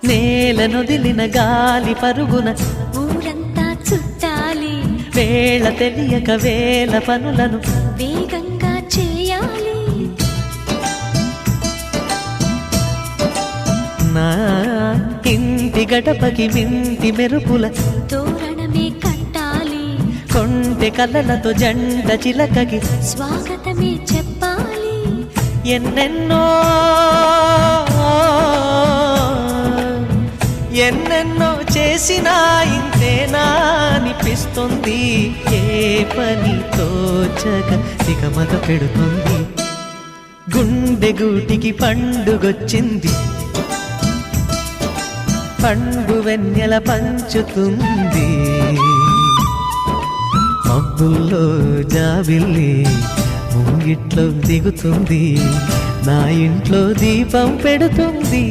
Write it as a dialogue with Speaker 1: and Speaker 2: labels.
Speaker 1: నేలనొదిలిన గాలి పరుగున
Speaker 2: ఊరంతా చుట్టాలి,
Speaker 1: వేళ తెలియక వేల పనులను
Speaker 2: వేగంగా చేయాలి.
Speaker 1: నా ఇంటి గడపకి వింటి మెరుపుల
Speaker 2: తోరణమే కట్టాలి,
Speaker 1: కొంటె కలలతో జంట చిలకకి
Speaker 2: స్వాగతమే చెప్పాలి.
Speaker 1: ఎన్నెన్నో ఎన్నెన్నో చేసినా ఇంతేనా అనిపిస్తుంది. ఏ పని తోచక దిగమగ పెడుతుంది. గుండె గూటికి పండుగొచ్చింది, పండు వెన్నెల పంచుతుంది. మబ్బుల్లో జాబిల్లి ముంగిట్లో దిగుతుంది, నా ఇంట్లో దీపం పెడుతుంది.